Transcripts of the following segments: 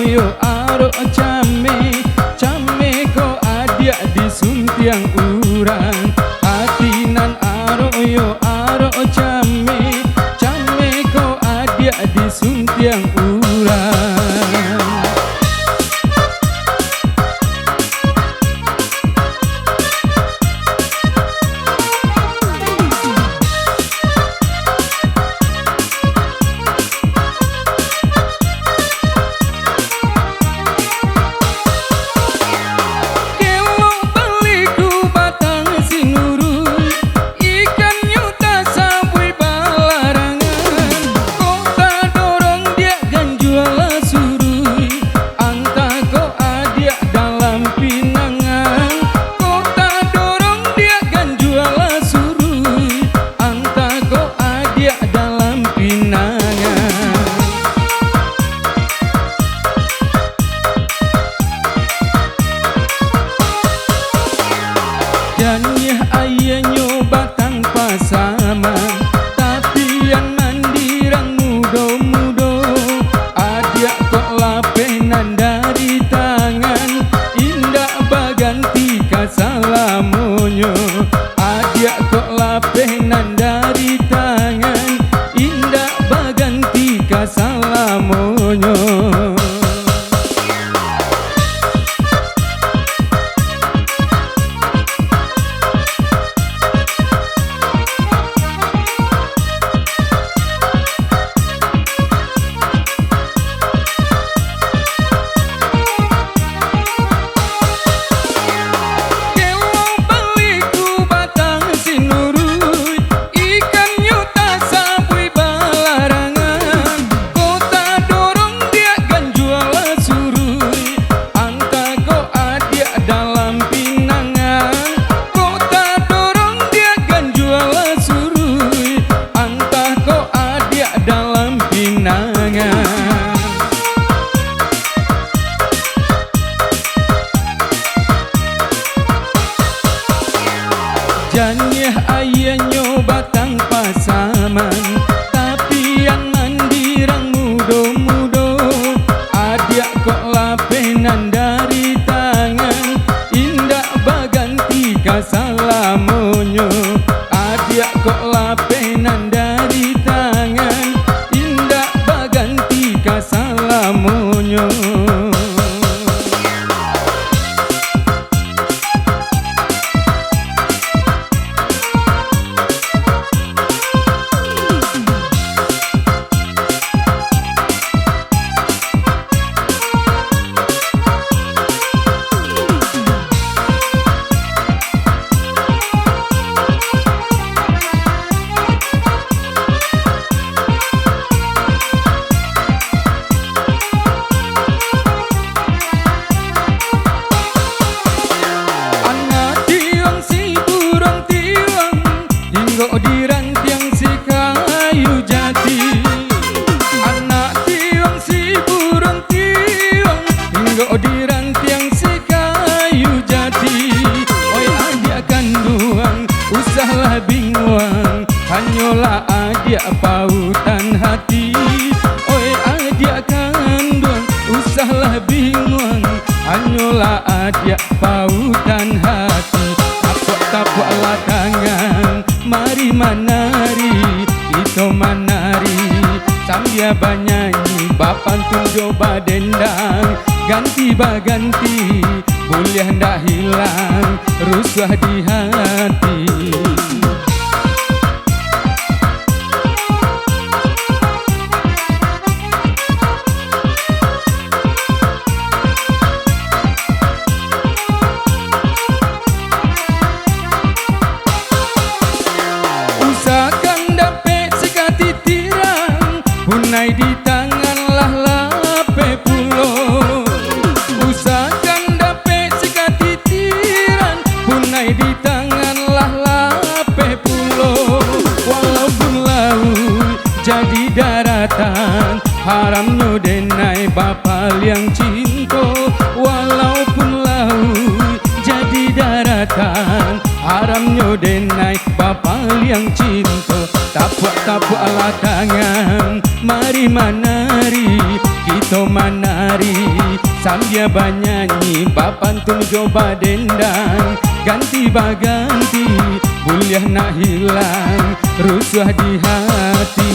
yo aro came ko adia disuntiang urang hatinan aro yo aro came ko adia disuntiang urang. Janiah ayahnya batang pasaman tapi yang mandirang mudo-mudo adia kok lapenan dari tangan indah baganti kasalamonyo adia kok lapenan dari tangan indah baganti kasalamonyo. Janiah ayahnya batang pasaman tapi yang mandirang mudo-mudo adia kok lapenan dari tangan indah baganti kasalamonyo adia kok lapenan dari tangan indah baganti kasalamonyo. Dirantiang si kayu jati anak tiwang si burung tiwang hingga dirantiang si kayu jati oi adia kanduang usahlah bingung hanyalah adia pautan hati oi adia kanduang usahlah bingung hanyalah adia pautan hati tapuk-tapuklah tangan mari manari kita manari sambil banyanyi bapantun coba dendang ganti baganti boleh ndak hilang rusuh di hati. Punai di tangan lah lape pulo usahakan dapat sikat titiran punai di tangan lah lape pulo walaupun laut jadi daratan haramnya denai bapal yang cinta walaupun laut jadi daratan haramnya denai bapal yang cinta tapuk-tapuk ala tangan mari manari kita menari sambil bernyanyi bapantun coba dendang ganti baganti buliah nak hilang rusuh di hati.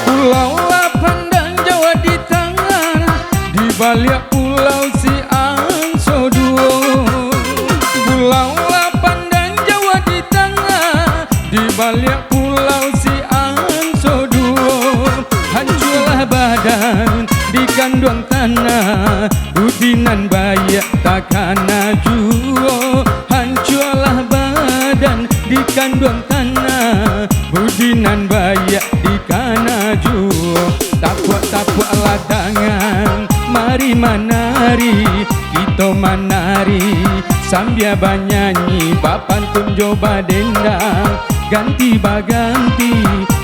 Pulau Lapan dan Jawa di tangan, di balik pulau si Angso Duo. Pulau Lapan dan Jawa di tangan, di balik pulau si Angso Duo. Hancurlah badan di kandung tanah, budinan bayak takkan juo. Hancurlah badan di kandung tanah, budinan bayak di kana juo. Tapuak-tapuaklah tangan, mari menari, kita menari sambil bernyanyi bapantun coba dendang ganti baganti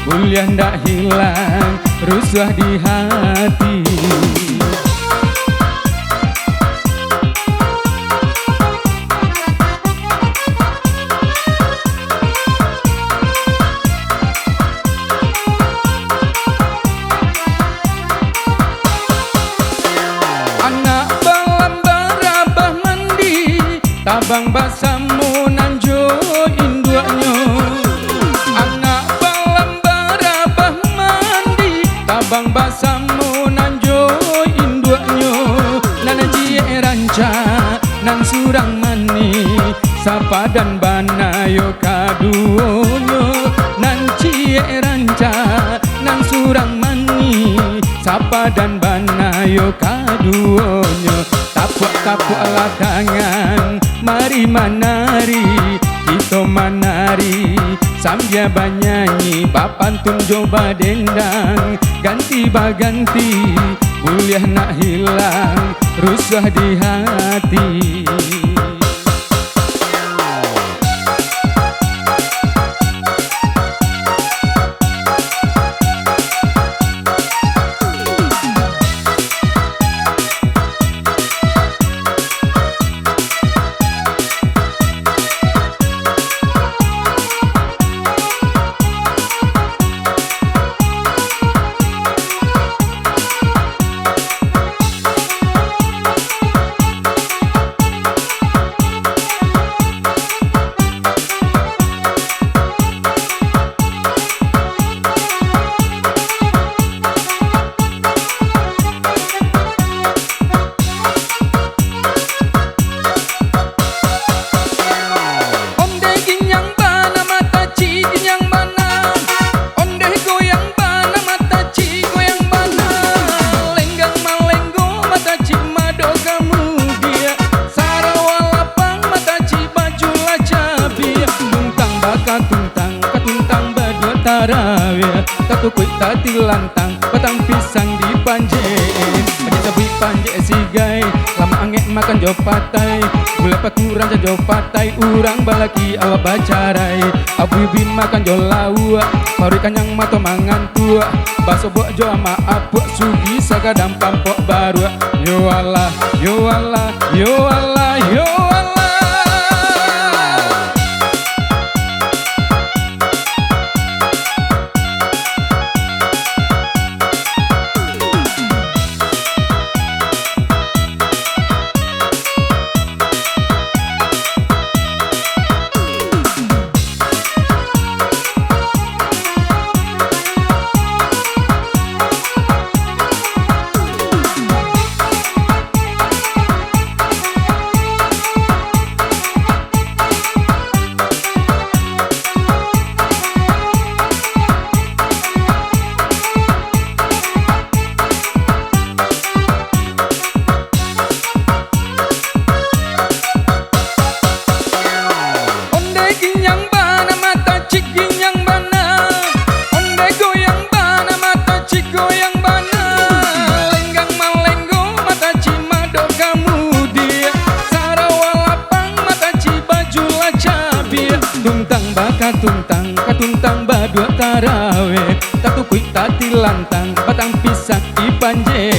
buliah ndak hilang rusuh di hati. Tabang basamu nanjo induaknya, anak balam barabah mandi. Tabang basamu nanjo induaknya, nan cie ranca nan surang mani, sapa dan banayo kaduonyo. Nan cie ranca nan surang mani, sapa dan banayo kaduonyo. Tapuak-tapuaklah tangan, mari menari, kita menari sambil bernyanyi bapantun coba dendang ganti baganti buliah nak hilang rusuh di hati. Tatukui tati lantang, petang pisang di panje. Panje sabui panje sigai, lama angek makan jo patai. Gula pakuran jo patai, urang balaki awa bacarai. Abu bin makan jo lawa, paru ikan yang mato mangan tua. Baso buat jo ama apuak sugi sagadam pampok baru. Yo Allah, yo Allah, yo Allah, yo Allah. katuntang badua taraweh tatukui tati lantang batang pisang i panje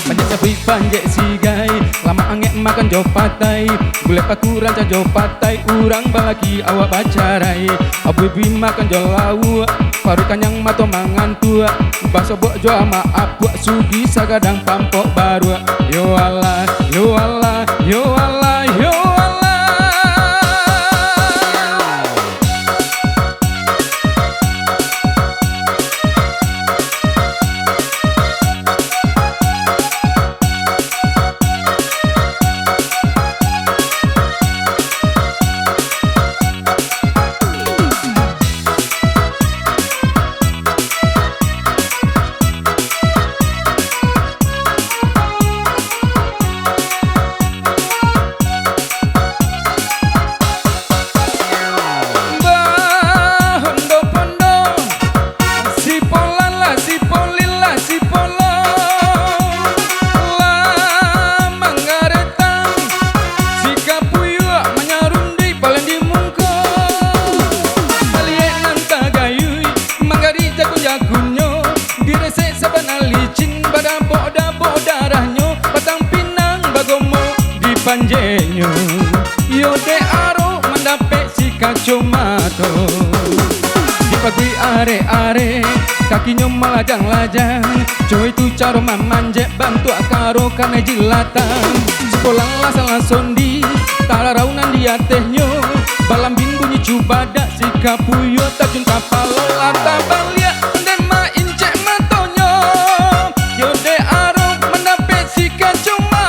panje sabui panje sigai lama angek makan jo patai gule pakuran jo patai urang balaki awak bacarai abu-ibu makan jo lau paru kanyang mato mangan tua baso bok jo ama apu sugi sagadang pampok baru yo Allah yo Allah yo Allah yo Allah. Panjenyo yo de aro mendape si kacomato dipagui are-are kakinya melajang-lajang coy tu caro mamanje bantu akaro kane jilatan sekolah lah salah sondi tara raunan dia tehnyo balambin bunyi cubada si kapuyo tajun kapal lata balia dema incek matonyo yo de aro mendape si kacomato.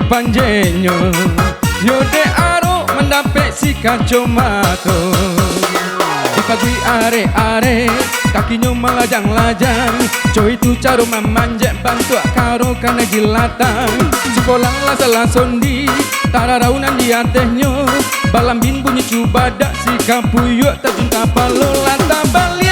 Panjenyo yo de aro mendape si kacomato dipagui are-are kakinya melajang-lajang coy itu caro mamanje bantu karo kana jilatan sekolah lah salah sondi tara raunan dia tehnyo balambin bunyi cubada si kapuyo tajun kapal lata bali